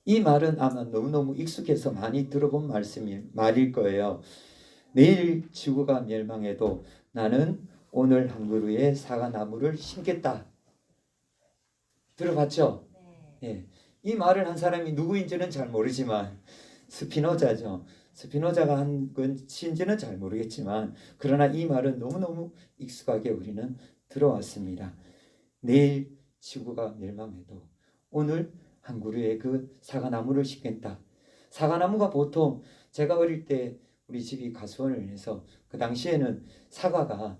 이 말은 아마 너무너무 익숙해서 많이 들어본 말일 거예요. 내일 지구가 멸망해도 나는 오늘 한 그루의 사과나무를 심겠다. 들어봤죠? 예. 이 말을 한 사람이 누구인지는 잘 모르지만 스피노자죠. 스피노자가 한 것인지는 잘 모르겠지만 그러나 이 말은 너무너무 익숙하게 우리는 들어왔습니다. 내일 지구가 멸망해도 오늘 한 그루의 그 사과나무를 심겠다. 사과나무가 보통 제가 어릴 때 우리 집이 가수원을 해서 그 당시에는 사과가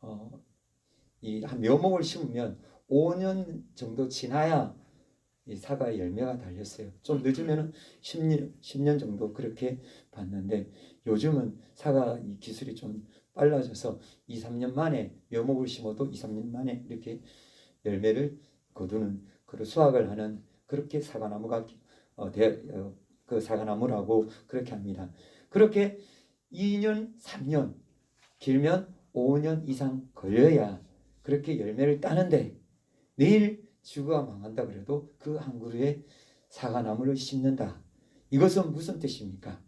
한 묘목을 심으면 5년 정도 지나야 이 사과의 열매가 달렸어요. 좀 늦으면 10년 정도 그렇게 봤는데 요즘은 사과 이 기술이 좀 빨라져서 2, 3년 만에 묘목을 심어도 2, 3년 만에 이렇게 열매를 거두는 그런 수확을 하는 그렇게 사과나무가 그 사과나무라고 그렇게 합니다. 그렇게 2년, 3년 길면 5년 이상 걸려야 그렇게 열매를 따는데 내일 지구가 망한다 그래도 그 한 그루의 사과나무를 심는다. 이것은 무슨 뜻입니까?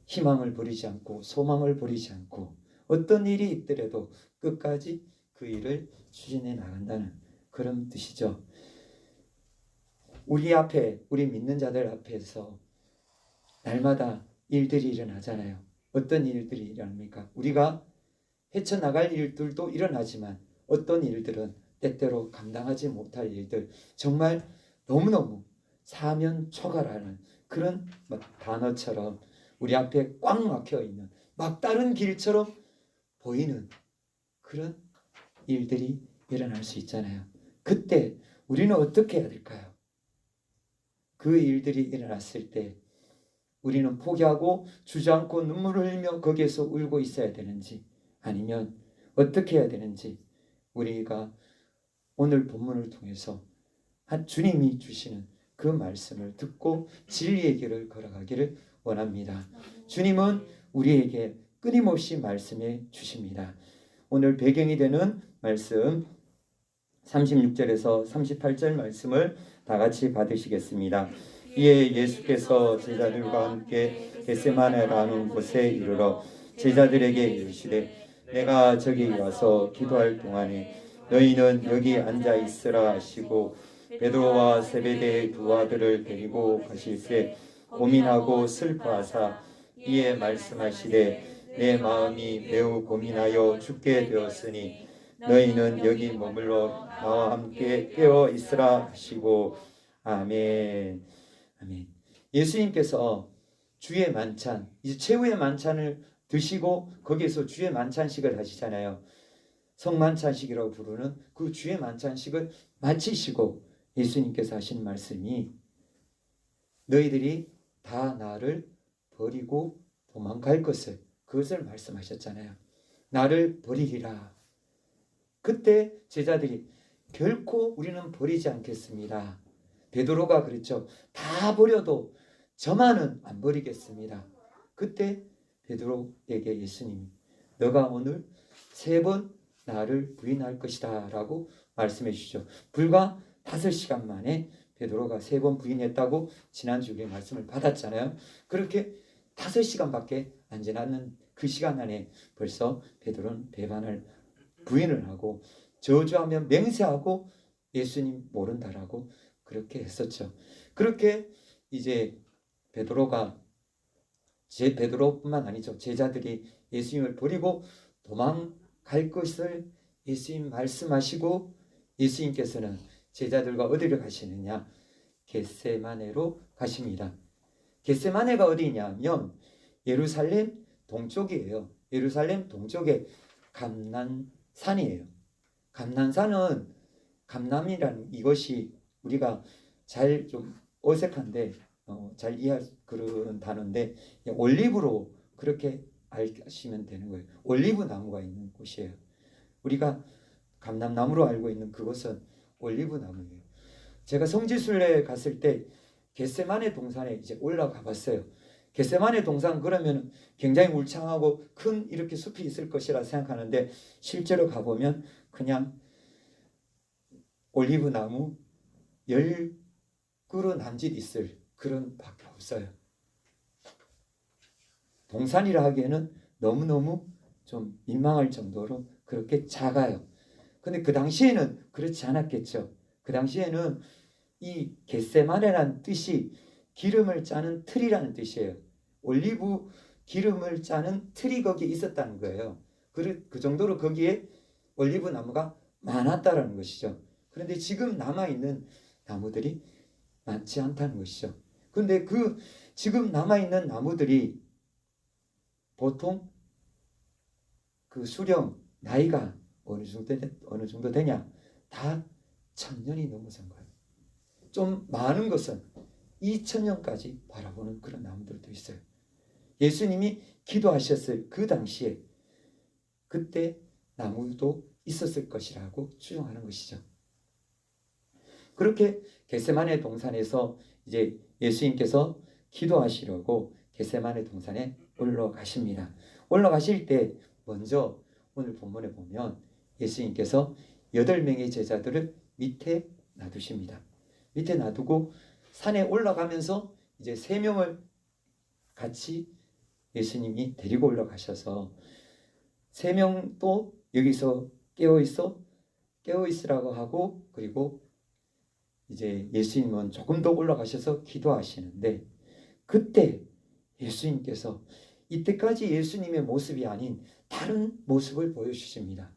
희망을 버리지 않고 소망을 버리지 않고 어떤 일이 있더라도 끝까지 그 일을 추진해 나간다는 그런 뜻이죠. 우리 믿는 자들 앞에서 날마다 일들이 일어나잖아요. 어떤 일들이 일어납니까? 우리가 헤쳐나갈 일들도 일어나지만 어떤 일들은 때때로 감당하지 못할 일들, 정말 너무너무 사면 초가라는 그런 단어처럼 우리 앞에 꽉 막혀 있는 막다른 길처럼 보이는 그런 일들이 일어날 수 있잖아요. 그때 우리는 어떻게 해야 될까요? 그 일들이 일어났을 때 우리는 포기하고 주저앉고 눈물을 흘리며 거기에서 울고 있어야 되는지 아니면 어떻게 해야 되는지 우리가 오늘 본문을 통해서 주님이 주시는 그 말씀을 듣고 진리의 길을 걸어가기를 원합니다. 주님은 우리에게 끊임없이 말씀해 주십니다. 오늘 배경이 되는 말씀 36절에서 38절 말씀을 다 같이 받으시겠습니다. 이에 예수께서 제자들과 함께 겟세마네라는 곳에 이르러 제자들에게 이르시되 내가 저기 와서 기도할 동안에 너희는 여기 앉아 있으라 하시고 베드로와 세베대의 두 아들을 데리고 가실새 고민하고 슬퍼하사 이에 말씀하시되 내 마음이 매우 고민하여 죽게 되었으니 너희는 여기 머물러 나와 함께 깨어 있으라 하시고 아멘. 아멘. 예수님께서 주의 만찬, 이제 최후의 만찬을 드시고 거기에서 주의 만찬식을 하시잖아요. 성만찬식이라고 부르는 그 주의 만찬식을 마치시고 예수님께서 하신 말씀이 너희들이 다 나를 버리고 도망갈 그것을 말씀하셨잖아요. 나를 버리리라. 그때 제자들이 결코 우리는 버리지 않겠습니다. 베드로가 그랬죠. 다 버려도 저만은 안 버리겠습니다. 그때 베드로에게 예수님이 너가 오늘 3번 나를 부인할 것이다 라고 말씀해 주시죠. 불과 5시간 만에 베드로가 3번 부인했다고 지난주에 말씀을 받았잖아요. 그렇게 5시간밖에 안 지났는 그 시간 안에 벌써 베드로는 부인을 하고 저주하며 맹세하고 예수님 모른다라고 그렇게 했었죠. 그렇게 이제 베드로뿐만 아니죠. 제자들이 예수님을 버리고 도망갈 것을 예수님 말씀하시고 예수님께서는 제자들과 어디를 가시느냐? 겟세마네로 가십니다. 겟세마네가 어디냐면 예루살렘 동쪽이에요. 예루살렘 동쪽에 감난산이에요. 감난산은 감남이라는 이것이 우리가 잘 좀 어색한데 잘 이해할 그런 단어인데 올리브로 그렇게 아시면 되는 거예요. 올리브 나무가 있는 곳이에요. 우리가 감람나무로 알고 있는 그것은 올리브 나무예요. 제가 성지순례 갔을 때 겟세마네 동산에 이제 올라가 봤어요. 겟세마네 동산 그러면 굉장히 울창하고 큰 이렇게 숲이 있을 것이라 생각하는데 실제로 가보면 그냥 올리브 나무 10그루 남짓 있을 그런 밖에 없어요. 동산이라 하기에는 너무너무 좀 민망할 정도로 그렇게 작아요. 근데 그 당시에는 그렇지 않았겠죠. 그 당시에는 이 겟세마네라는 뜻이 기름을 짜는 틀이라는 뜻이에요. 올리브 기름을 짜는 틀이 거기에 있었다는 거예요. 그 정도로 거기에 올리브 나무가 많았다라는 것이죠. 그런데 지금 남아있는 나무들이 많지 않다는 것이죠. 그런데 그 지금 남아있는 나무들이 보통 그 수령 나이가 어느 정도 되냐? 다 1000년이 넘어선 거예요. 좀 많은 것은 2000년까지 바라보는 그런 나무들도 있어요. 예수님이 기도하셨을 그 당시에 그때 나무도 있었을 것이라고 추정하는 것이죠. 그렇게 겟세마네 동산에서 이제 예수님께서 기도하시려고 겟세마네 동산에 올라가십니다. 올라가실 때 먼저 오늘 본문에 보면 예수님께서 8명의 제자들을 밑에 놔두십니다. 밑에 놔두고 산에 올라가면서 이제 3명을 같이 예수님이 데리고 올라가셔서 3명 또 여기서 깨어있으라고 하고, 그리고 이제 예수님은 조금 더 올라가셔서 기도하시는데, 그때 예수님께서 이때까지 예수님의 모습이 아닌 다른 모습을 보여주십니다.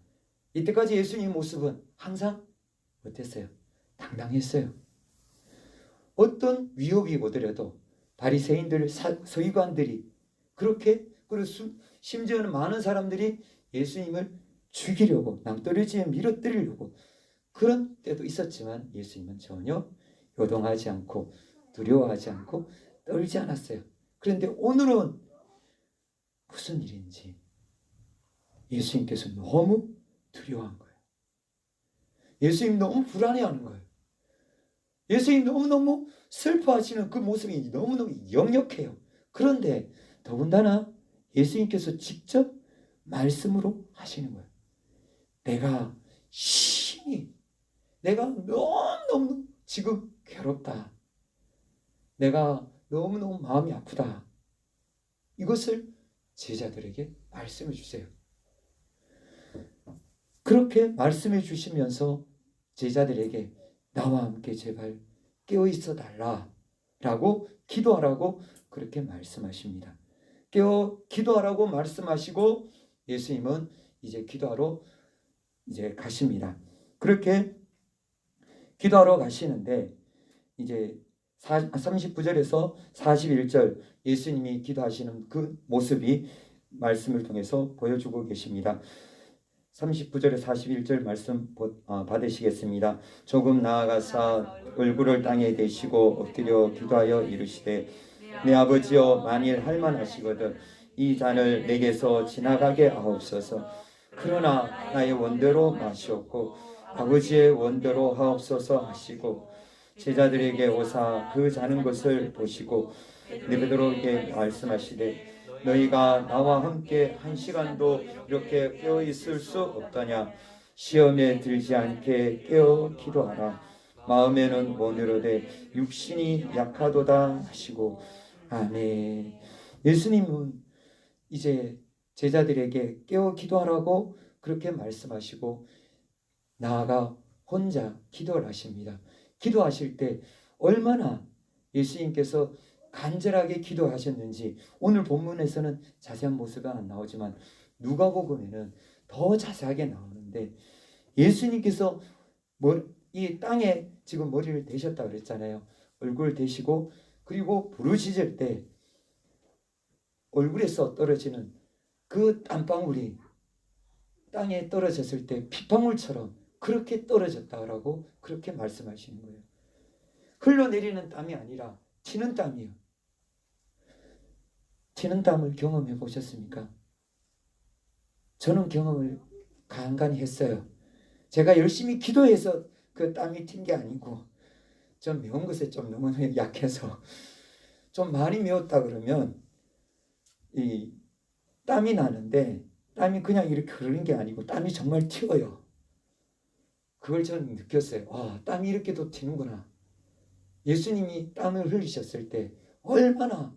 이때까지 예수님의 모습은 항상 어땠어요? 당당했어요. 어떤 위협이 오더라도 바리새인들, 서기관들이 그렇게, 그리고 심지어는 많은 사람들이 예수님을 죽이려고 낭떠러지에 밀어뜨리려고 그런 때도 있었지만 예수님은 전혀 요동하지 않고 두려워하지 않고 떨지 않았어요. 그런데 오늘은 무슨 일인지 예수님께서 너무 두려워한 거예요. 예수님 너무 불안해하는 거예요. 예수님 너무너무 슬퍼하시는 그 모습이 너무너무 역력해요. 그런데 더군다나 예수님께서 직접 말씀으로 하시는 거예요. 내가 너무너무 지금 괴롭다. 내가 너무너무 마음이 아프다. 이것을 제자들에게 말씀해 주세요. 그렇게 말씀해 주시면서 제자들에게 나와 함께 제발 깨어있어 달라 라고 기도하라고 그렇게 말씀하십니다. 기도하라고 말씀하시고 예수님은 이제 기도하러 이제 가십니다. 그렇게 기도하러 가시는데 이제 39절에서 41절 예수님이 기도하시는 그 모습이 말씀을 통해서 보여주고 계십니다. 39절에 41절 말씀 받으시겠습니다. 조금 나아가사 얼굴을 땅에 대시고 엎드려 기도하여 이르시되 내 아버지여 만일 할만하시거든 이 잔을 내게서 지나가게 하옵소서. 그러나 나의 원대로 마시옵고 아버지의 원대로 하옵소서 하시고 제자들에게 오사 그 자는 것을 보시고 베드로에게 말씀하시되 너희가 나와 함께 1시간도 이렇게 깨어 있을 수 없더냐. 시험에 들지 않게 깨어 기도하라. 마음에는 원으로되 육신이 약하도다 하시고 아멘. 예수님은 이제 제자들에게 깨어 기도하라고 그렇게 말씀하시고 나아가 혼자 기도를 하십니다. 기도하실 때 얼마나 예수님께서 간절하게 기도하셨는지 오늘 본문에서는 자세한 모습은 안 나오지만 누가복음에는 더 자세하게 나오는데 예수님께서 이 땅에 지금 머리를 대셨다 그랬잖아요. 얼굴을 대시고 그리고 부르짖을 때 얼굴에서 떨어지는 그 땀방울이 땅에 떨어졌을 때 핏방울처럼 그렇게 떨어졌다라고 그렇게 말씀하시는 거예요. 흘러내리는 땀이 아니라 튀는 땀이에요. 튀는 땀을 경험해 보셨습니까? 저는 경험을 간간히 했어요. 제가 열심히 기도해서 그 땀이 튄 게 아니고 좀 매운 것에 좀 너무 약해서 좀 많이 매웠다 그러면 이 땀이 나는데 땀이 그냥 이렇게 흐르는 게 아니고 땀이 정말 튀어요. 그걸 저는 느꼈어요. 땀이 이렇게도 튀는구나. 예수님이 땀을 흘리셨을 때 얼마나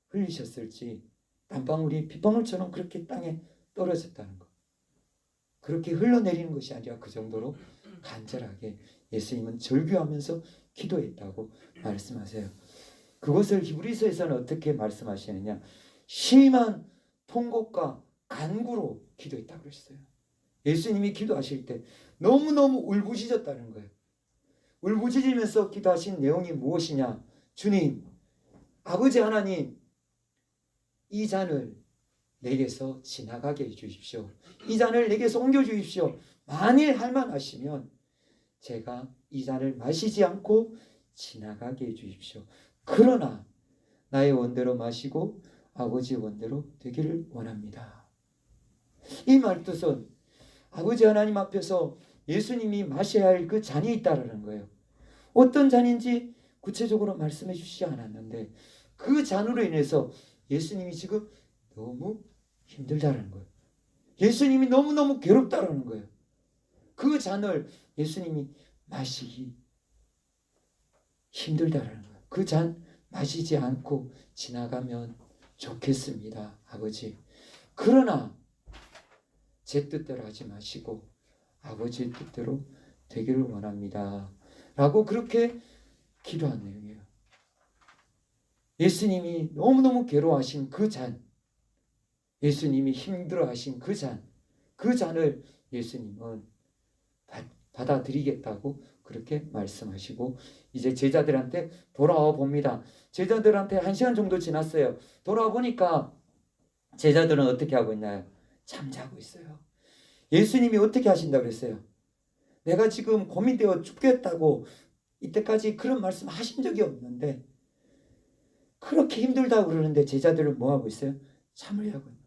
흘리셨을지 땀방울이 빗방울처럼 그렇게 땅에 떨어졌다는 것. 그렇게 흘러내리는 것이 아니라 그 정도로 간절하게 예수님은 절규하면서 기도했다고 말씀하세요. 그것을 히브리서에서는 어떻게 말씀하시느냐, 심한 통곡과 간구로 기도했다고 그랬어요. 예수님이 기도하실 때 너무너무 울부짖었다는 거예요. 울부짖으면서 기도하신 내용이 무엇이냐, 주님, 아버지 하나님, 이 잔을 내게서 지나가게 해주십시오. 이 잔을 내게서 옮겨주십시오. 만일 할만하시면 제가 이 잔을 마시지 않고 지나가게 해주십시오. 그러나 나의 원대로 마시고 아버지의 원대로 되기를 원합니다. 이 말뜻은 아버지 하나님 앞에서 예수님이 마셔야 할 그 잔이 있다는 거예요. 어떤 잔인지 구체적으로 말씀해 주시지 않았는데 그 잔으로 인해서 예수님이 지금 너무 힘들다는 거예요. 예수님이 너무너무 괴롭다라는 거예요. 그 잔을 예수님이 마시기 힘들다라는 거예요. 그 잔 마시지 않고 지나가면 좋겠습니다, 아버지. 그러나 제 뜻대로 하지 마시고 아버지의 뜻대로 되기를 원합니다 라고 그렇게 기도한 내용이에요. 예수님이 너무너무 괴로워하신 그 잔, 예수님이 힘들어하신 그 잔, 그 잔을 예수님은 받아들이겠다고 그렇게 말씀하시고 이제 제자들한테 돌아와 봅니다. 제자들한테 1시간 정도 지났어요. 돌아와 보니까 제자들은 어떻게 하고 있나요? 잠자고 있어요. 예수님이 어떻게 하신다고 그랬어요? 내가 지금 고민되어 죽겠다고 이때까지 그런 말씀 하신 적이 없는데 그렇게 힘들다고 그러는데 제자들은 뭐 하고 있어요? 잠을 자고 있는 거예요.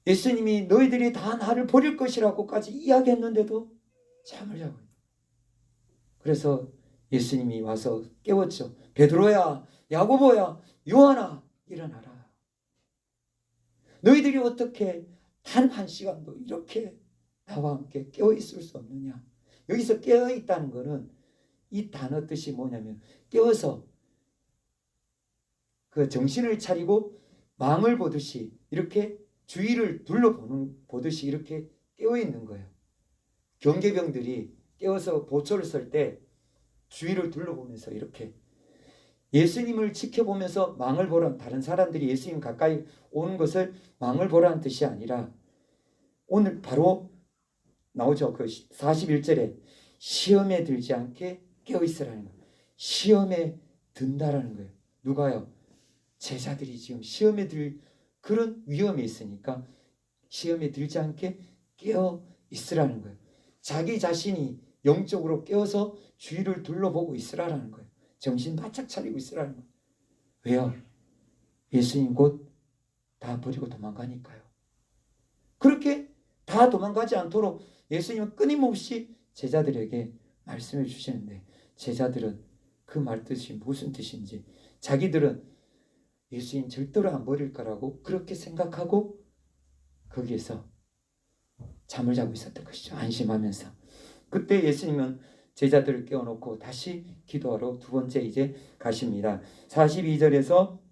예수님이 너희들이 다 나를 버릴 것이라고까지 이야기했는데도 잠을 자고 있는 거예요. 그래서 예수님이 와서 깨웠죠. 베드로야, 야고보야, 요한아, 일어나라. 너희들이 어떻게 단 1시간도 이렇게 나와 함께 깨어있을 수 없느냐. 여기서 깨어있다는 것은 이 단어 뜻이 뭐냐면 깨어서 그 정신을 차리고 망을 보듯이 이렇게 주위를 둘러보듯이 이렇게 깨어있는 거예요. 경계병들이 깨어서 보초를 설 때 주위를 둘러보면서 이렇게 예수님을 지켜보면서 망을 보라는, 다른 사람들이 예수님 가까이 오는 것을 망을 보라는 뜻이 아니라 오늘 바로 나오죠. 그 41절에 시험에 들지 않게 깨어있으라는 거예요. 시험에 든다라는 거예요. 누가요? 제자들이 지금 시험에 들 그런 위험이 있으니까 시험에 들지 않게 깨어있으라는 거예요. 자기 자신이 영적으로 깨어서 주위를 둘러보고 있으라는 거예요. 정신 바짝 차리고 있으라는 거예요. 왜요? 예수님 곧 다 버리고 도망가니까요. 그렇게 다 도망가지 않도록 예수님은 끊임없이 제자들에게 말씀해 주시는데 제자들은 그 말뜻이 무슨 뜻인지 자기들은 예수님 절대로 안 버릴 거라고 그렇게 생각하고 거기에서 잠을 자고 있었던 것이죠. 안심하면서. 그때 예수님은 제자들을 깨워놓고 다시 기도하러 두 번째 이제 가십니다. 42절에서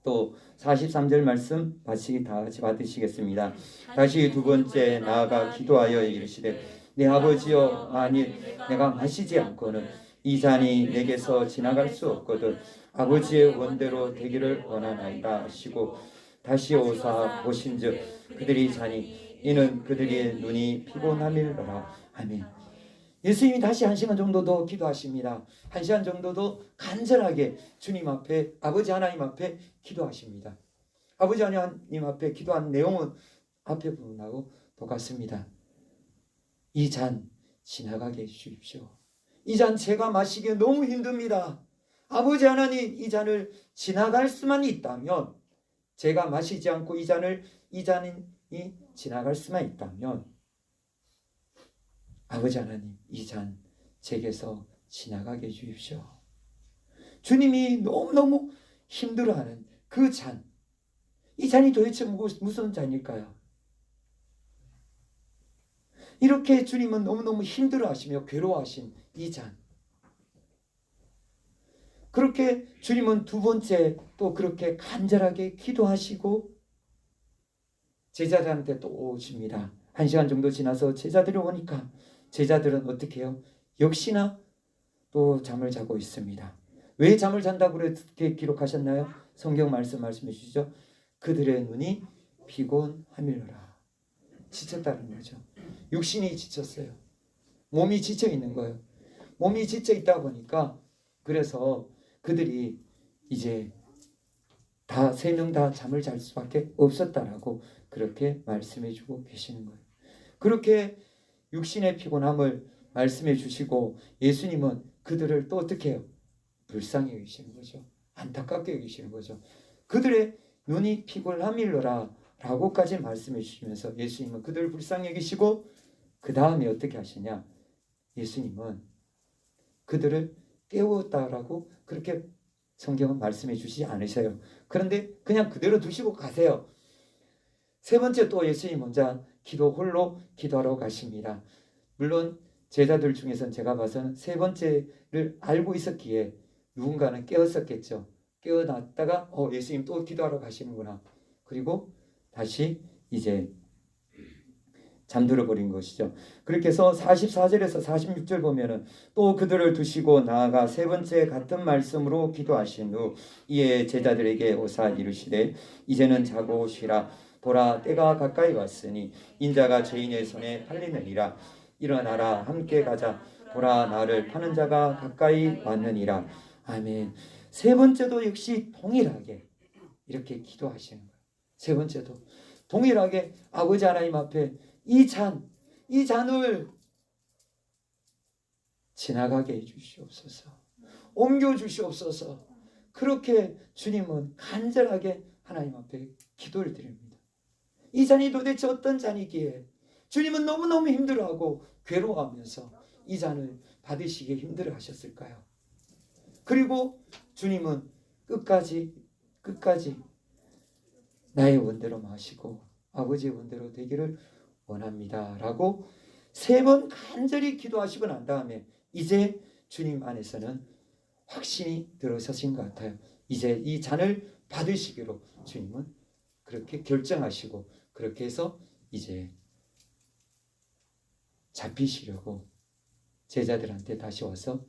또 43절 말씀 다 같이 받으시겠습니다. 다시 두 번째 나아가 기도하여 이르시되 내 아버지여, 만일 내가 마시지 않고는 이 잔이 내게서 지나갈 수 없거든 아버지의 원대로 되기를 원하나이다 하시고 다시 오사 보신즉 그들이 자니 이는 그들의 눈이 피곤함이로라. 아멘. 예수님이 다시 1시간 정도 더 기도하십니다. 1시간 정도 더 간절하게 주님 앞에, 아버지 하나님 앞에 기도하십니다. 아버지 하나님 앞에 기도한 내용은 앞에 부분하고 똑같습니다. 이 잔 지나가게 해주십시오. 이 잔 제가 마시기에 너무 힘듭니다. 아버지 하나님, 이 잔을 지나갈 수만 있다면, 제가 마시지 않고 이 잔이 지나갈 수만 있다면 아버지 하나님, 이 잔 제게서 지나가게 해주십시오. 주님이 너무너무 힘들어하는 그 잔, 이 잔이 도대체 무슨 잔일까요? 이렇게 주님은 너무너무 힘들어하시며 괴로워하신 이 잔, 그렇게 주님은 두 번째 또 그렇게 간절하게 기도하시고 제자들한테 또 오십니다. 1시간 정도 지나서 제자들이 오니까 제자들은 어떻게 해요? 역시나 또 잠을 자고 있습니다. 왜 잠을 잔다고 그렇게 기록하셨나요? 성경 말씀해 주시죠. 그들의 눈이 피곤함이로라. 지쳤다는 거죠. 육신이 지쳤어요. 몸이 지쳐 있는 거예요. 몸이 지쳐 있다 보니까 그래서 그들이 이제 다 3명 다 잠을 잘 수밖에 없었다라고 그렇게 말씀해 주고 계시는 거예요. 그렇게 육신의 피곤함을 말씀해 주시고 예수님은 그들을 또 어떻게 해요? 불쌍히 여기시는 거죠. 안타깝게 여기시는 거죠. 그들의 눈이 피곤함일러라 라고까지 말씀해 주시면서 예수님은 그들을 불쌍히 여기시고 그 다음에 어떻게 하시냐? 예수님은 그들을 깨웠다라고 그렇게 성경은 말씀해 주시지 않으셔요. 그런데 그냥 그대로 두시고 가세요. 세 번째 또 예수님 혼자 홀로 기도하러 가십니다. 물론 제자들 중에서는 제가 봐서는 세 번째를 알고 있었기에 누군가는 깨웠었겠죠. 깨어났다가 예수님 또 기도하러 가시는구나. 그리고 다시 이제 잠들어 버린 것이죠. 그렇게 해서 44절에서 46절 보면은 또 그들을 두시고 나아가 세 번째 같은 말씀으로 기도하신 후 이에 제자들에게 오사 이르시되 이제는 자고 쉬라. 보라 때가 가까이 왔으니 인자가 죄인의 손에 팔리느니라. 일어나라 함께 가자. 보라 나를 파는 자가 가까이 왔느니라. 아멘. 세 번째도 역시 동일하게 이렇게 기도하시는 거예요. 세 번째도 동일하게 아버지 하나님 앞에 이 잔을 지나가게 해 주시옵소서. 옮겨 주시옵소서. 그렇게 주님은 간절하게 하나님 앞에 기도를 드립니다. 이 잔이 도대체 어떤 잔이기에 주님은 너무너무 힘들어하고 괴로워하면서 이 잔을 받으시기에 힘들어하셨을까요? 그리고 주님은 끝까지 나의 원대로 마시고 아버지의 원대로 되기를 원합니다 라고 3번 간절히 기도하시고 난 다음에 이제 주님 안에서는 확신이 들어서신 것 같아요. 이제 이 잔을 받으시기로 주님은 그렇게 결정하시고 그렇게 해서 이제 잡히시려고 제자들한테 다시 와서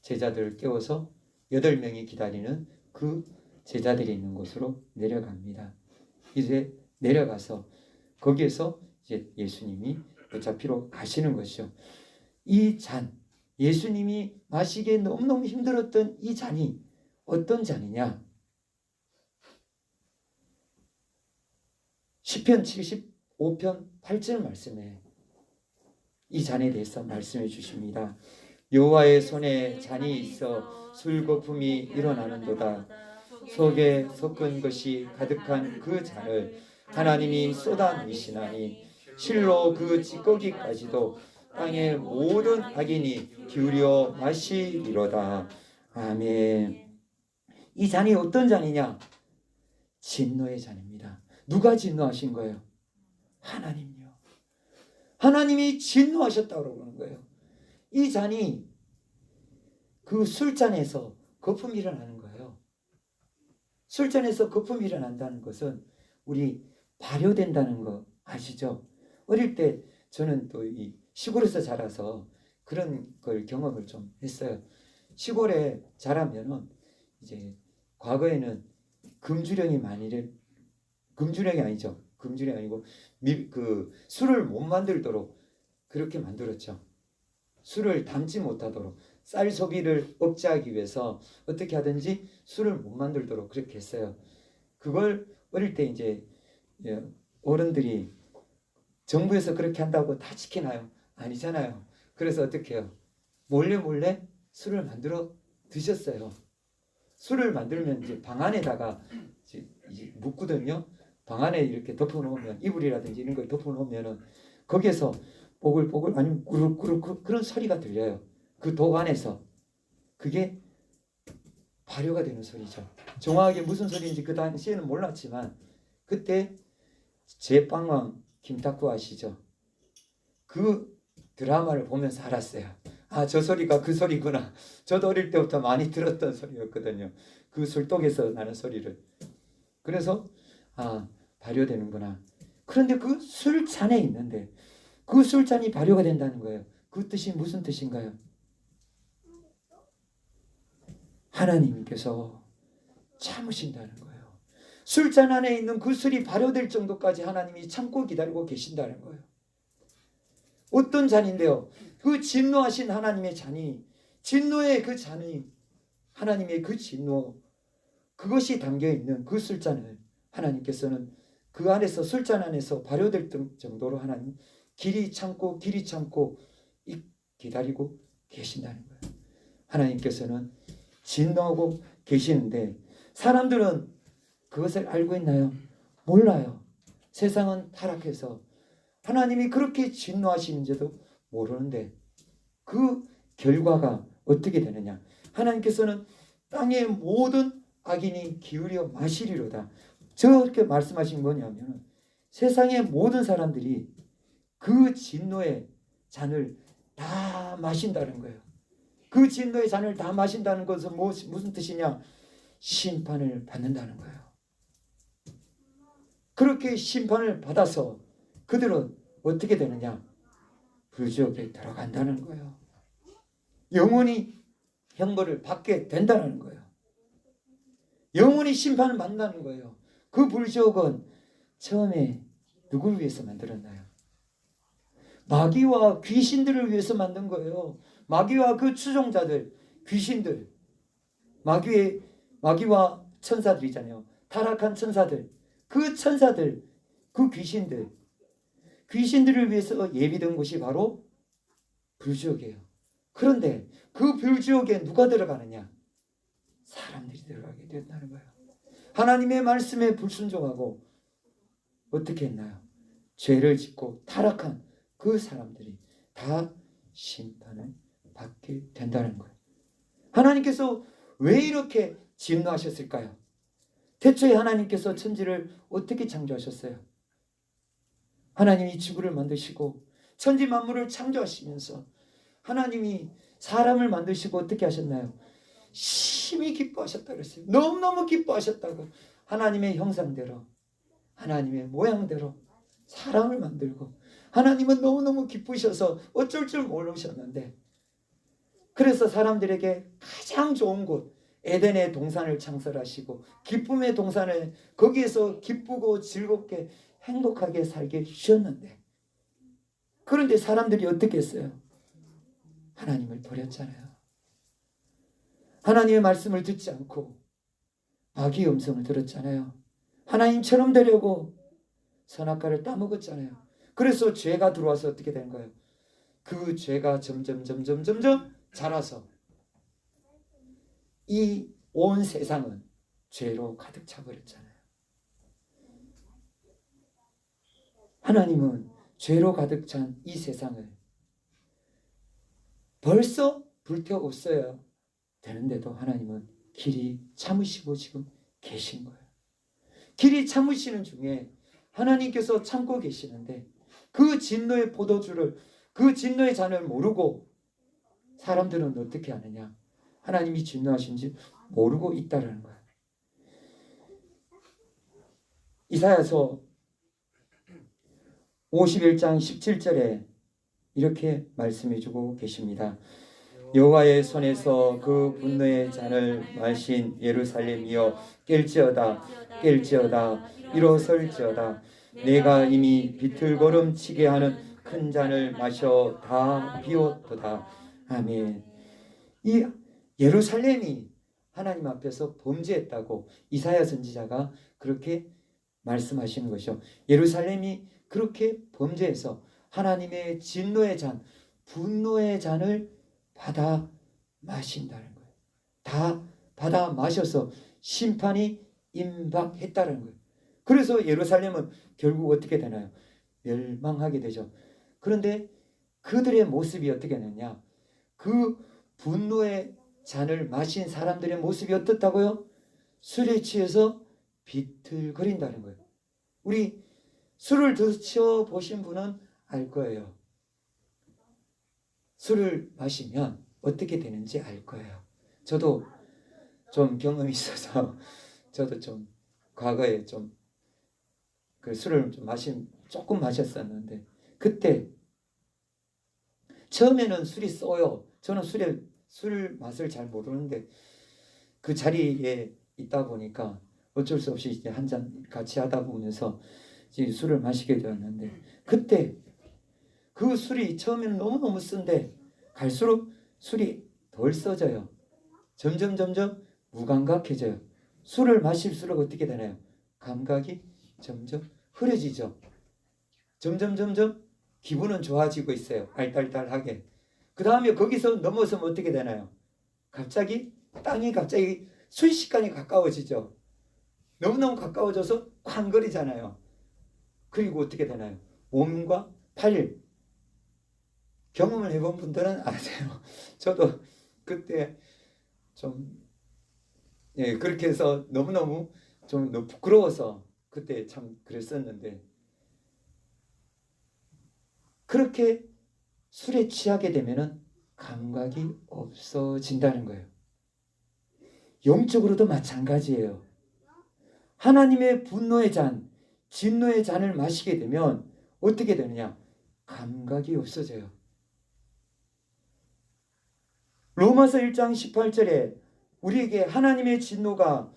제자들을 깨워서 8명이 기다리는 그 제자들이 있는 곳으로 내려갑니다. 이제 내려가서 거기에서 이제 예수님이 붙잡히러 가시는 것이죠. 이 잔, 예수님이 마시기에 너무너무 힘들었던 이 잔이 어떤 잔이냐? 시편 75편 8절 말씀에 이 잔에 대해서 말씀해 주십니다. 여호와의 손에 잔이 있어 술거품이 일어나는도다. 속에 섞은 것이 가득한 그 잔을 하나님이 쏟아내시나니 실로 그 찌꺼기까지도 땅의 모든 악인이 기울여 마시리로다. 아멘. 이 잔이 어떤 잔이냐? 진노의 잔입니다. 누가 진노하신 거예요? 하나님요. 하나님이 진노하셨다고 그러는 거예요. 이 잔이 그 술잔에서 거품이 일어나는 거예요. 술잔에서 거품이 일어난다는 것은 우리 발효된다는 거 아시죠? 어릴 때 저는 또 이 시골에서 자라서 그런 걸 경험을 좀 했어요. 시골에 자라면은 이제 과거에는 금주령이 아니죠. 금주령이 아니고 그 술을 못 만들도록 그렇게 만들었죠. 술을 담지 못하도록 쌀 소비를 억제하기 위해서 어떻게 하든지 술을 못 만들도록 그렇게 했어요. 그걸 어릴 때 이제 어른들이 정부에서 그렇게 한다고 다 지키나요? 아니잖아요. 그래서 어떻게 해요? 몰래 술을 만들어 드셨어요. 술을 만들면 이제 방 안에다가 이제 묻거든요. 방 안에 이렇게 덮어놓으면 이불이라든지 이런 걸 덮어놓으면은 거기에서 보글보글 아니면 꾸룩꾸룩 그런 소리가 들려요. 그 독 안에서 그게 발효가 되는 소리죠. 정확하게 무슨 소리인지 그 당시에는 몰랐지만 그때 제빵왕 김탁구 아시죠? 그 드라마를 보면서 알았어요. 아, 저 소리가 그 소리구나. 저도 어릴 때부터 많이 들었던 소리였거든요. 그 술독에서 나는 소리를. 그래서 아, 발효되는구나. 그런데 그 술잔에 있는데 그 술잔이 발효가 된다는 거예요. 그 뜻이 무슨 뜻인가요? 하나님께서 참으신다는 거예요. 술잔 안에 있는 그 술이 발효될 정도까지 하나님이 참고 기다리고 계신다는 거예요. 어떤 잔인데요? 그 진노하신 하나님의 잔이, 진노의 그 잔이, 하나님의 그 진노, 그것이 담겨있는 그 술잔을 하나님께서는 그 안에서, 술잔 안에서 발효될 정도로 하나님 길이 참고 기다리고 계신다는 거예요. 하나님께서는 진노하고 계시는데 사람들은 그것을 알고 있나요? 몰라요. 세상은 타락해서 하나님이 그렇게 진노하시는지도 모르는데 그 결과가 어떻게 되느냐? 하나님께서는 땅의 모든 악인이 기울여 마시리로다. 저렇게 말씀하신 뭐냐면 세상의 모든 사람들이 그 진노의 잔을 다 마신다는 거예요. 그 진노의 잔을 다 마신다는 것은 무슨 뜻이냐? 심판을 받는다는 거예요. 그렇게 심판을 받아서 그들은 어떻게 되느냐? 불지옥에 들어간다는 거예요. 영원히 형벌을 받게 된다는 거예요. 영원히 심판을 받는다는 거예요. 그 불지옥은 처음에 누구를 위해서 만들었나요? 마귀와 귀신들을 위해서 만든 거예요. 마귀와 그 추종자들, 귀신들, 마귀와 천사들이잖아요. 타락한 천사들, 그 천사들, 그 귀신들을 위해서 예비된 곳이 바로 불지옥이에요. 그런데 그 불지옥에 누가 들어가느냐? 사람들이 들어가게 된다는 거예요. 하나님의 말씀에 불순종하고 어떻게 했나요? 죄를 짓고 타락한 그 사람들이 다 심판을 받게 된다는 거예요. 하나님께서 왜 이렇게 진노하셨을까요? 태초에 하나님께서 천지를 어떻게 창조하셨어요? 하나님이 지구를 만드시고 천지 만물을 창조하시면서 하나님이 사람을 만드시고 어떻게 하셨나요? 심히 기뻐하셨다고 그랬어요. 너무너무 기뻐하셨다고. 하나님의 형상대로, 하나님의 모양대로 사람을 만들고 하나님은 너무너무 기쁘셔서 어쩔 줄 모르셨는데 그래서 사람들에게 가장 좋은 곳 에덴의 동산을 창설하시고 기쁨의 동산을 거기에서 기쁘고 즐겁게 행복하게 살게 주셨는데 그런데 사람들이 어떻게 했어요? 하나님을 버렸잖아요. 하나님의 말씀을 듣지 않고 마귀의 음성을 들었잖아요. 하나님처럼 되려고 선악과를 따먹었잖아요. 그래서 죄가 들어와서 어떻게 된 거예요? 그 죄가 점점 자라서 이 온 세상은 죄로 가득 차버렸잖아요. 하나님은 죄로 가득 찬 이 세상을 벌써 불태웠어야 되는데도 하나님은 길이 참으시고 지금 계신 거예요. 길이 참으시는 중에 하나님께서 참고 계시는데 그 진노의 포도주를 그 진노의 잔을 모르고 사람들은 어떻게 하느냐? 하나님이 진노하신지 모르고 있다라는 거예요. 이사야서 51장 17절에 이렇게 말씀해주고 계십니다. 여호와의 손에서 그 분노의 잔을 마신 예루살렘이여 깰지어다 일어설지어다 내가 이미 비틀거름치게 하는 큰 잔을 마셔 다 비웠도다. 아멘. 이 예루살렘이 하나님 앞에서 범죄했다고 이사야 선지자가 그렇게 말씀하시는 것이죠. 예루살렘이 그렇게 범죄해서 하나님의 진노의 잔, 분노의 잔을 받아 마신다는 거예요. 다 받아 마셔서 심판이 임박했다는 거예요. 그래서 예루살렘은 결국 어떻게 되나요? 멸망하게 되죠. 그런데 그들의 모습이 어떻게 되느냐? 그 분노의 잔을 마신 사람들의 모습이 어떻다고요? 술에 취해서 비틀거린다는 거예요. 우리 술을 드셔보신 분은 알 거예요. 술을 마시면 어떻게 되는지 알 거예요. 저도 좀 경험이 있어서 저도 좀 과거에 좀 그 술을 좀 조금 마셨었는데, 그때 처음에는 술이 써요. 저는 술 맛을 잘 모르는데 그 자리에 있다 보니까 어쩔 수 없이 이제 한 잔 같이 하다 보면서 이제 술을 마시게 되었는데, 그때 그 술이 처음에는 너무너무 쓴데 갈수록 술이 덜 써져요. 점점 무감각해져요. 술을 마실수록 어떻게 되나요? 감각이 점점 흐려지죠. 점점 기분은 좋아지고 있어요. 알딸딸하게. 그 다음에 거기서 넘어서면 어떻게 되나요? 땅이 갑자기 순식간에 가까워지죠. 너무너무 가까워져서 쾅거리잖아요. 그리고 어떻게 되나요? 몸과 팔, 경험을 해본 분들은 아세요. 저도 그때 좀 그렇게 해서 너무너무 좀 너무 부끄러워서 그때 참 그랬었는데, 그렇게 술에 취하게 되면은 감각이 없어진다는 거예요. 영적으로도 마찬가지예요. 하나님의 분노의 잔, 진노의 잔을 마시게 되면 어떻게 되느냐? 감각이 없어져요. 로마서 1장 18절에 우리에게 하나님의 진노가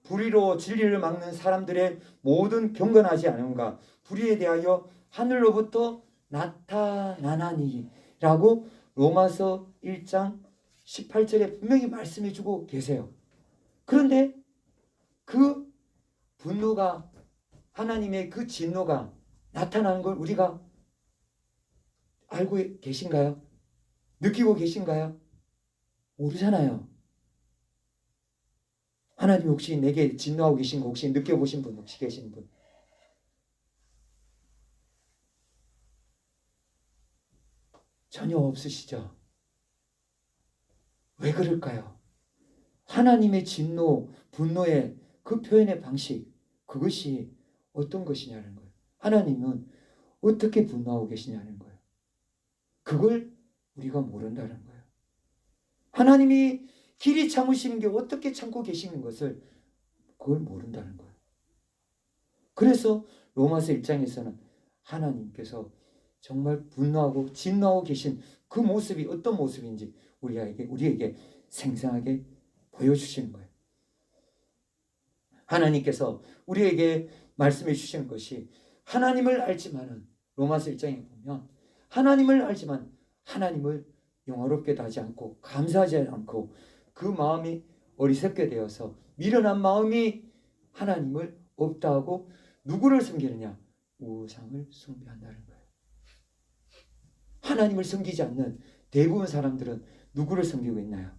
불의로 진리를 막는 사람들의 모든 경건하지 않음과 불의에 대하여 하늘로부터 나타나나니라고 로마서 1장 18절에 분명히 말씀해 주고 계세요. 그런데 그 분노가, 하나님의 그 진노가 나타나는 걸 우리가 알고 계신가요? 느끼고 계신가요? 모르잖아요. 하나님 혹시 내게 진노하고 계신 거 혹시 느껴보신 분 혹시 계신 분? 전혀 없으시죠? 왜 그럴까요? 하나님의 진노, 분노의 그 표현의 방식, 그것이 어떤 것이냐는 거예요. 하나님은 어떻게 분노하고 계시냐는 거예요. 그걸 우리가 모른다는 거예요. 하나님이 길이 참으시는 게 어떻게 참고 계시는 것을 그걸 모른다는 거예요. 그래서 로마서 1장에서는 하나님께서 정말 분노하고 진노하고 계신 그 모습이 어떤 모습인지 우리에게 생생하게 보여주시는 거예요. 하나님께서 우리에게 말씀해 주시는 것이, 하나님을 알지만은, 로마서 1장에 보면 하나님을 알지만 하나님을 영화롭게도 하지 않고 감사하지 않고 그 마음이 어리석게 되어서 미련한 마음이 하나님을 없다 하고 누구를 섬기느냐? 우상을 숭배한다는 거예요. 하나님을 섬기지 않는 대부분 사람들은 누구를 섬기고 있나요?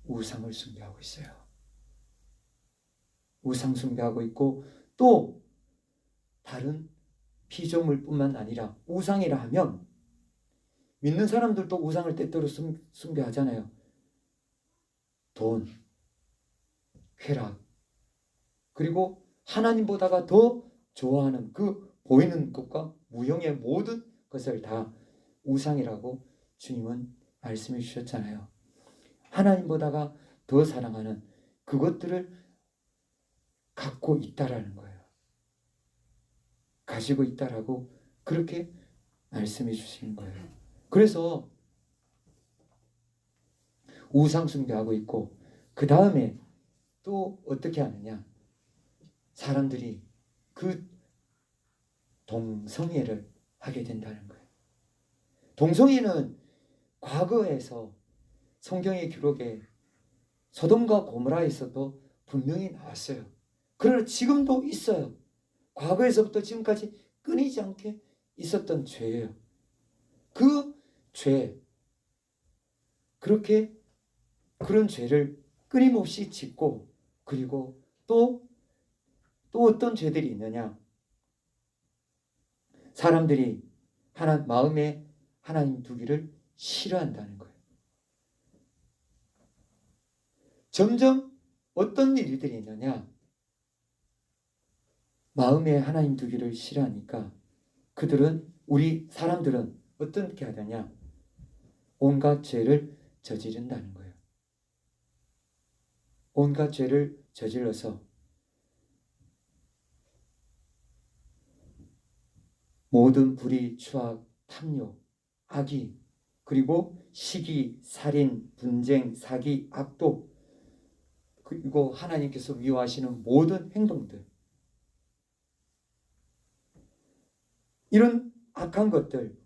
우상을 숭배하고 있어요. 우상 숭배하고 있고, 또 다른 피조물뿐만 아니라 우상이라 하면 믿는 사람들도 우상을 때때로 숭배하잖아요. 돈, 쾌락, 그리고 하나님보다가 더 좋아하는 그 보이는 것과 무형의 모든 것을 다 우상이라고 주님은 말씀해 주셨잖아요. 하나님보다가 더 사랑하는 그것들을 갖고 있다라는 거예요. 가지고 있다라고 그렇게 말씀해 주시는 거예요. 그래서 우상 숭배하고 있고, 그 다음에 또 어떻게 하느냐? 사람들이 그 동성애를 하게 된다는 거예요. 동성애는 과거에서 성경의 기록에 소돔과 고모라에서도 분명히 나왔어요. 그러나 지금도 있어요. 과거에서부터 지금까지 끊이지 않게 있었던 죄예요. 그 죄, 그렇게 그런 죄를 끊임없이 짓고, 그리고 또 어떤 죄들이 있느냐? 사람들이 마음에 하나님 두기를 싫어한다는 거예요. 점점 어떤 일들이 있느냐? 마음에 하나님 두기를 싫어하니까 우리 사람들은 어떻게 하느냐? 온갖 죄를 저지른다는 거예요. 온갖 죄를 저질러서 모든 불의, 추악, 탐욕, 악의, 그리고 시기, 살인, 분쟁, 사기, 악독, 그리고 하나님께서 미워하시는 모든 행동들, 이런 악한 것들,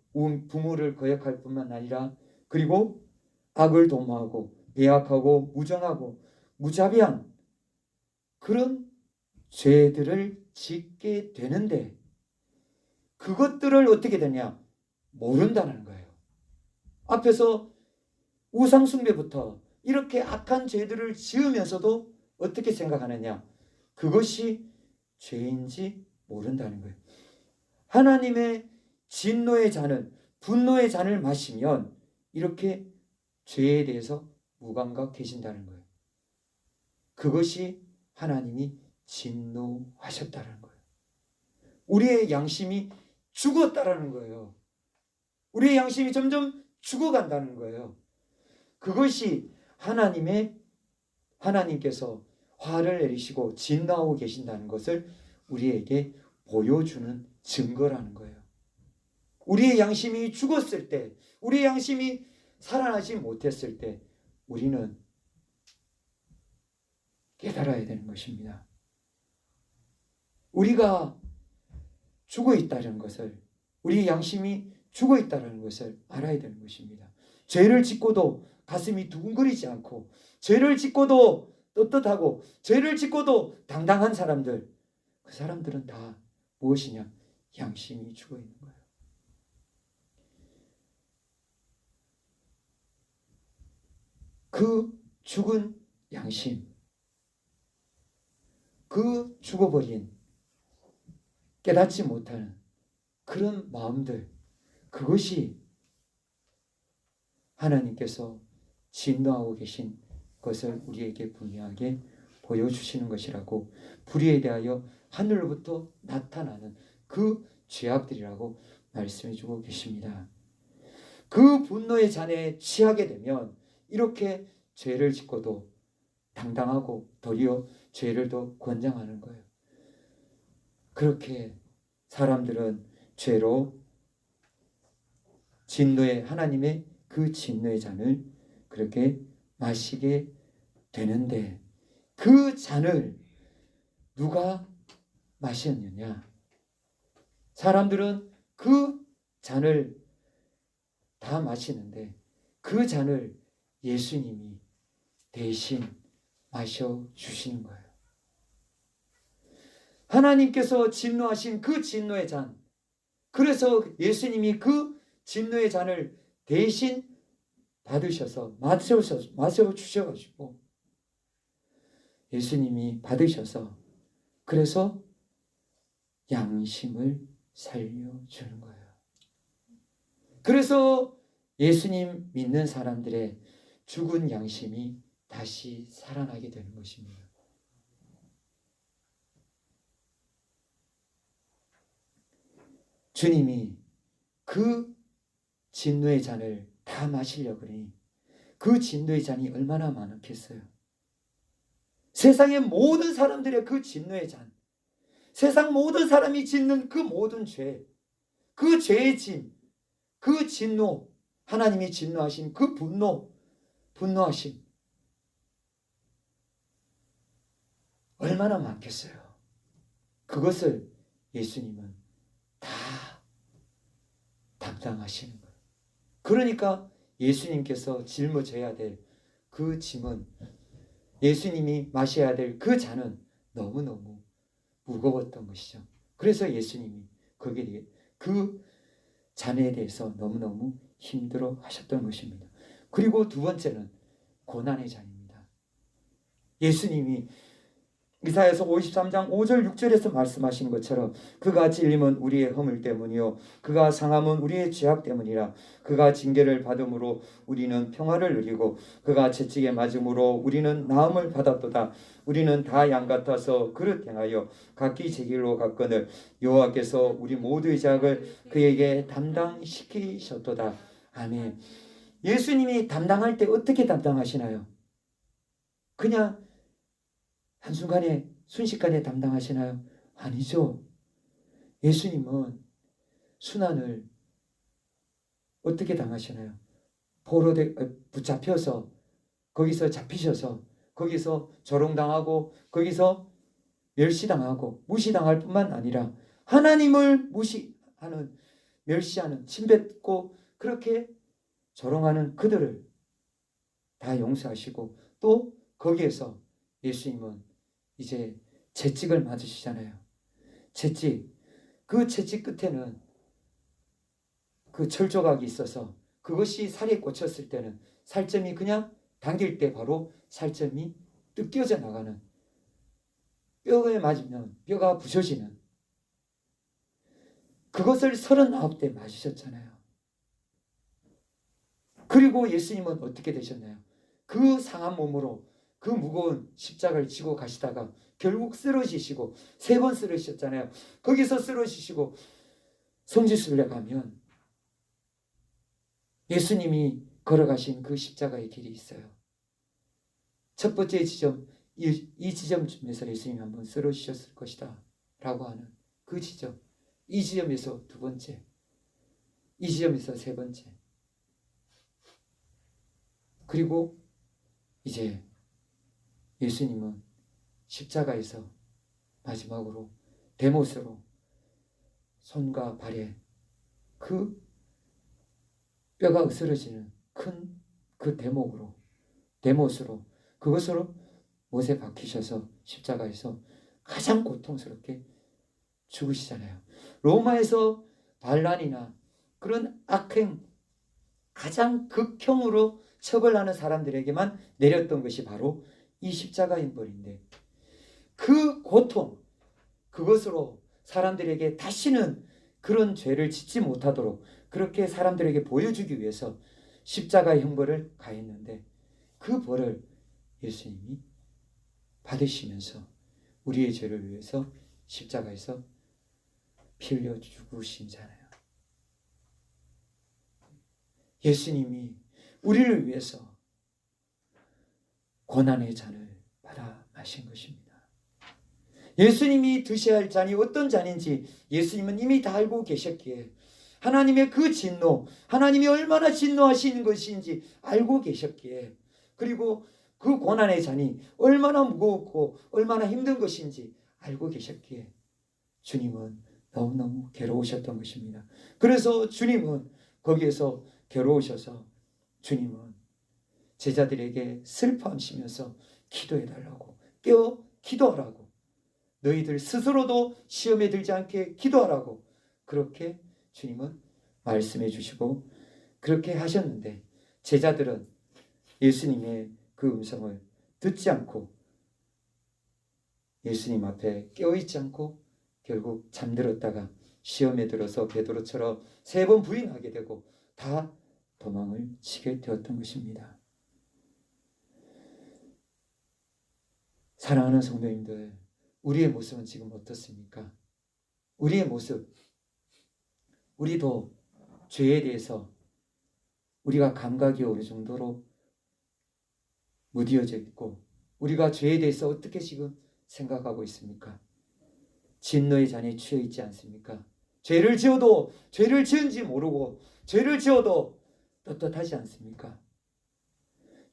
부모를 거역할 뿐만 아니라 그리고 악을 도모하고 배악하고 무정하고 무자비한 그런 죄들을 짓게 되는데 그것들을 어떻게 되냐? 모른다는 거예요. 앞에서 우상숭배부터 이렇게 악한 죄들을 지으면서도 어떻게 생각하느냐? 그것이 죄인지 모른다는 거예요. 하나님의 진노의 잔을, 분노의 잔을 마시면 이렇게 죄에 대해서 무감각해진다는 거예요. 그것이 하나님이 진노하셨다는 거예요. 우리의 양심이 죽었다라는 거예요. 우리의 양심이 점점 죽어간다는 거예요. 그것이 하나님께서 화를 내리시고 진노하고 계신다는 것을 우리에게 보여주는 증거라는 거예요. 우리의 양심이 죽었을 때, 우리의 양심이 살아나지 못했을 때 우리는 깨달아야 되는 것입니다. 우리가 죽어 있다는 것을, 우리 양심이 죽어 있다는 것을 알아야 되는 것입니다. 죄를 짓고도 가슴이 두근거리지 않고, 죄를 짓고도 떳떳하고, 죄를 짓고도 당당한 사람들, 그 사람들은 다 무엇이냐? 양심이 죽어 있는 거예요. 그 죽은 양심, 그 죽어버린 깨닫지 못하는 그런 마음들, 그것이 하나님께서 진노하고 계신 것을 우리에게 분명하게 보여주시는 것이라고, 불의에 대하여 하늘로부터 나타나는 그 죄악들이라고 말씀해주고 계십니다. 그 분노의 잔에 취하게 되면 이렇게 죄를 짓고도 당당하고 도리어 죄를 더 권장하는 거예요. 그렇게 사람들은 죄로 하나님의 그 진노의 잔을 그렇게 마시게 되는데, 그 잔을 누가 마셨느냐? 사람들은 그 잔을 다 마시는데 그 잔을 예수님이 대신 마셔주시는 거예요. 하나님께서 진노하신 그 진노의 잔, 그래서 예수님이 그 진노의 잔을 대신 받으셔서 마셔주셔가지고 예수님이 받으셔서 그래서 양심을 살려주는 거예요. 그래서 예수님 믿는 사람들의 죽은 양심이 다시 살아나게 되는 것입니다. 주님이 그 진노의 잔을 다 마시려고 그러니 그 진노의 잔이 얼마나 많겠어요. 세상의 모든 사람들의 그 진노의 잔, 세상 모든 사람이 짓는 그 모든 죄, 그 죄의 짐, 그 진노, 하나님이 진노하신 그 분노하심 얼마나 많겠어요. 그것을 예수님은 다 담당하시는 거예요. 그러니까 예수님께서 짊어져야 될 그 짐은, 예수님이 마셔야 될 그 잔은 너무너무 무거웠던 것이죠. 그래서 예수님이 그 잔에 대해서 너무너무 힘들어 하셨던 것입니다. 그리고 두 번째는 고난의 잔입니다. 예수님이 이사야서 53장 5절 6절에서 말씀하신 것처럼 그가 찔림은 우리의 허물 때문이요 그가 상함은 우리의 죄악 때문이라. 그가 징계를 받음으로 우리는 평화를 누리고 그가 채찍에 맞음으로 우리는 나음을 받았도다. 우리는 다 양 같아서 그릇 행하여 각기 제 길로 갔거늘 여호와께서 우리 모두의 죄악을 그에게 담당시키셨도다. 아멘. 예수님이 담당할 때 어떻게 담당하시나요? 그냥 한순간에 순식간에 담당하시나요? 아니죠. 예수님은 순환을 어떻게 당하시나요? 붙잡혀서 거기서 잡히셔서 거기서 조롱당하고 거기서 멸시당하고 무시당할 뿐만 아니라 하나님을 무시하는 멸시하는 침뱉고 그렇게 조롱하는 그들을 다 용서하시고 또 거기에서 예수님은 이제 채찍을 맞으시잖아요. 채찍. 그 채찍 끝에는 그 철조각이 있어서 그것이 살에 꽂혔을 때는 살점이 그냥 당길 때 바로 살점이 뜯겨져 나가는, 뼈에 맞으면 뼈가 부서지는, 그것을 39대 맞으셨잖아요. 그리고 예수님은 어떻게 되셨나요? 그 상한 몸으로 그 무거운 십자가를 지고 가시다가 결국 쓰러지시고 3번 쓰러지셨잖아요. 거기서 쓰러지시고 성지순례 가면 예수님이 걸어가신 그 십자가의 길이 있어요. 첫 번째 지점, 이 지점쯤에서 예수님이 한번 쓰러지셨을 것이다 라고 하는 그 지점, 이 지점에서 2번째, 이 지점에서 3번째, 그리고 이제 예수님은 십자가에서 마지막으로 대못으로 손과 발에 그 뼈가 으스러지는 큰 그 대못으로 그것으로 못에 박히셔서 십자가에서 가장 고통스럽게 죽으시잖아요. 로마에서 반란이나 그런 악행 가장 극형으로 처벌하는 사람들에게만 내렸던 것이 바로 이 십자가인 벌인데 그 고통, 그것으로 사람들에게 다시는 그런 죄를 짓지 못하도록 그렇게 사람들에게 보여주기 위해서 십자가의 형벌을 가했는데 그 벌을 예수님이 받으시면서 우리의 죄를 위해서 십자가에서 피 흘려 죽으신잖아요. 예수님이 우리를 위해서 고난의 잔을 받아 마신 것입니다. 예수님이 드셔야 할 잔이 어떤 잔인지 예수님은 이미 다 알고 계셨기에 하나님의 그 진노, 하나님이 얼마나 진노하시는 것인지 알고 계셨기에 그리고 그 고난의 잔이 얼마나 무겁고 얼마나 힘든 것인지 알고 계셨기에 주님은 너무너무 괴로우셨던 것입니다. 그래서 주님은 거기에서 괴로우셔서 주님은 제자들에게 슬퍼하시면서 기도해달라고, 기도하라고, 너희들 스스로도 시험에 들지 않게 기도하라고 그렇게 주님은 말씀해 주시고 그렇게 하셨는데 제자들은 예수님의 그 음성을 듣지 않고 예수님 앞에 깨어있지 않고 결국 잠들었다가 시험에 들어서 베드로처럼 3번 부인하게 되고 다 도망을 치게 되었던 것입니다. 사랑하는 성도님들, 우리의 모습은 지금 어떻습니까? 우리의 모습, 우리도 죄에 대해서 우리가 감각이 어느 정도로 무뎌져 있고 우리가 죄에 대해서 어떻게 지금 생각하고 있습니까? 진노의 잔에 취해 있지 않습니까? 죄를 지어도 죄를 지은지 모르고 죄를 지어도 떳떳하지 않습니까?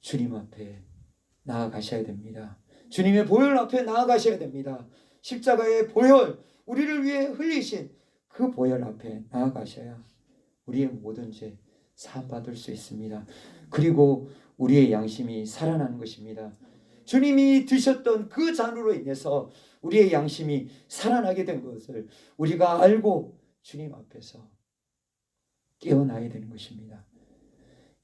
주님 앞에 나아가셔야 됩니다. 주님의 보혈 앞에 나아가셔야 됩니다. 십자가의 보혈, 우리를 위해 흘리신 그 보혈 앞에 나아가셔야 우리의 모든 죄 사함받을 수 있습니다. 그리고 우리의 양심이 살아나는 것입니다. 주님이 드셨던 그 잔으로 인해서 우리의 양심이 살아나게 된 것을 우리가 알고 주님 앞에서 깨어나야 되는 것입니다.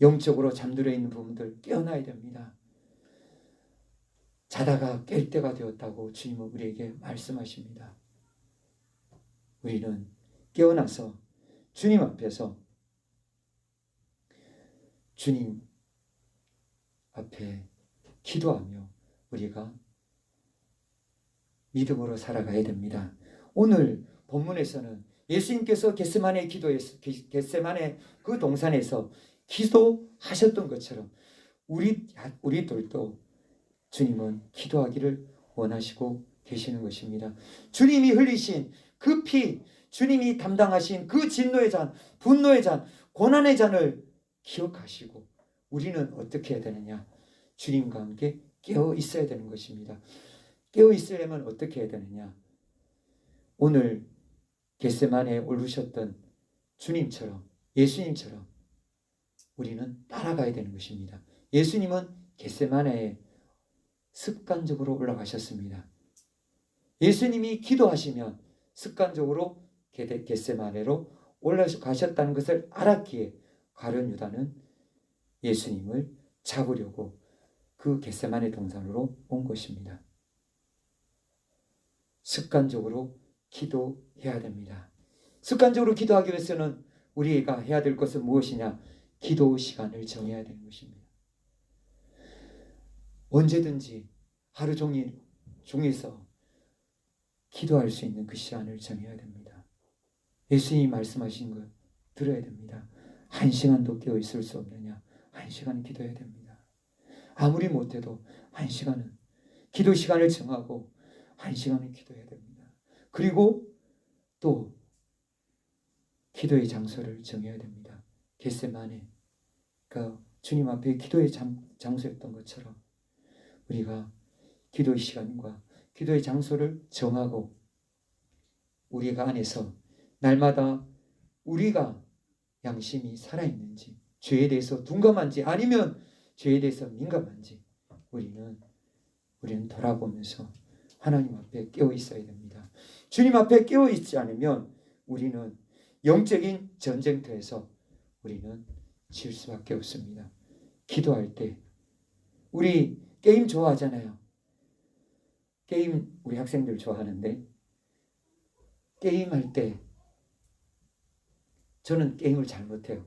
영적으로 잠들어 있는 부분들 깨어나야 됩니다. 자다가 깰 때가 되었다고 주님은 우리에게 말씀하십니다. 우리는 깨어나서 주님 앞에서 주님 앞에 기도하며 우리가 믿음으로 살아가야 됩니다. 오늘 본문에서는 예수님께서 겟세마네 그 동산에서 기도하셨던 것처럼 우리들도 주님은 기도하기를 원하시고 계시는 것입니다. 주님이 흘리신 그 피, 주님이 담당하신 그 진노의 잔, 분노의 잔, 고난의 잔을 기억하시고 우리는 어떻게 해야 되느냐? 주님과 함께 깨어 있어야 되는 것입니다. 깨어 있으려면 어떻게 해야 되느냐? 오늘 겟세마네에 오르셨던 주님처럼, 예수님처럼 우리는 따라가야 되는 것입니다. 예수님은 겟세마네에 습관적으로 올라가셨습니다. 예수님이 기도하시면 습관적으로 겟세마네로 올라가셨다는 것을 알았기에 가룟 유다는 예수님을 잡으려고 그 겟세마네 동산으로 온 것입니다. 습관적으로 기도해야 됩니다. 습관적으로 기도하기 위해서는 우리가 해야 될 것은 무엇이냐? 기도 시간을 정해야 되는 것입니다. 언제든지 하루 종일 중에서 기도할 수 있는 그 시간을 정해야 됩니다. 예수님이 말씀하신 것 들어야 됩니다. 1시간도 깨어 있을 수 없느냐? 1시간 기도해야 됩니다. 아무리 못해도 1시간은 기도 시간을 정하고 1시간은 기도해야 됩니다. 그리고 또 기도의 장소를 정해야 됩니다. 겟세마네가 주님 앞에 기도의 장소였던 것처럼 우리가 기도의 시간과 기도의 장소를 정하고 우리가 안에서 날마다 우리가 양심이 살아있는지, 죄에 대해서 둔감한지 아니면 죄에 대해서 민감한지 우리는 돌아보면서 하나님 앞에 깨어 있어야 됩니다. 주님 앞에 깨어 있지 않으면 우리는 영적인 전쟁터에서 우리는 질 수밖에 없습니다. 기도할 때 우리 게임 좋아하잖아요. 게임 우리 학생들 좋아하는데 게임할 때 저는 게임을 잘 못해요.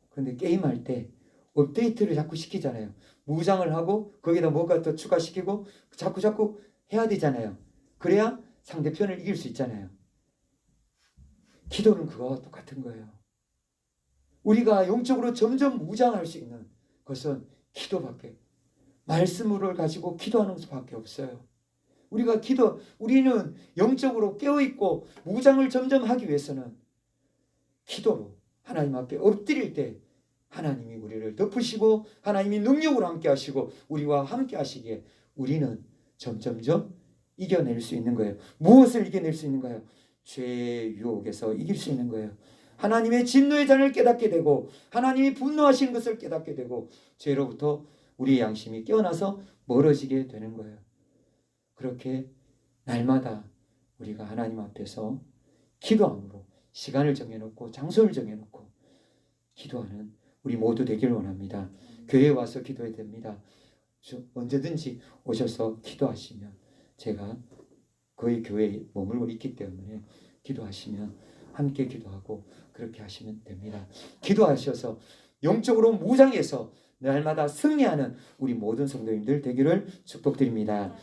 그런데 게임할 때 업데이트를 자꾸 시키잖아요. 무장을 하고 거기다 뭔가 더 추가시키고 자꾸 해야 되잖아요. 그래야 상대편을 이길 수 있잖아요. 기도는 그거와 똑같은 거예요. 우리가 영적으로 점점 무장할 수 있는 것은 기도밖에, 말씀을 가지고 기도하는 수밖에 없어요. 우리는 영적으로 깨어있고 무장을 점점 하기 위해서는 기도로 하나님 앞에 엎드릴 때 하나님이 우리를 덮으시고 하나님이 능력으로 함께 하시고 우리와 함께 하시기에 우리는 점점점 이겨낼 수 있는 거예요. 무엇을 이겨낼 수 있는가요? 죄의 유혹에서 이길 수 있는 거예요. 하나님의 진노의 잔을 깨닫게 되고 하나님이 분노하시는 것을 깨닫게 되고 죄로부터 우리의 양심이 깨어나서 멀어지게 되는 거예요. 그렇게 날마다 우리가 하나님 앞에서 기도함으로 시간을 정해놓고 장소를 정해놓고 기도하는 우리 모두 되기를 원합니다. 교회에 와서 기도해야 됩니다. 언제든지 오셔서 기도하시면 제가 거의 교회에 머물고 있기 때문에 기도하시면 함께 기도하고 그렇게 하시면 됩니다. 기도하셔서 영적으로 무장해서 날마다 승리하는 우리 모든 성도님들 되기를 축복드립니다.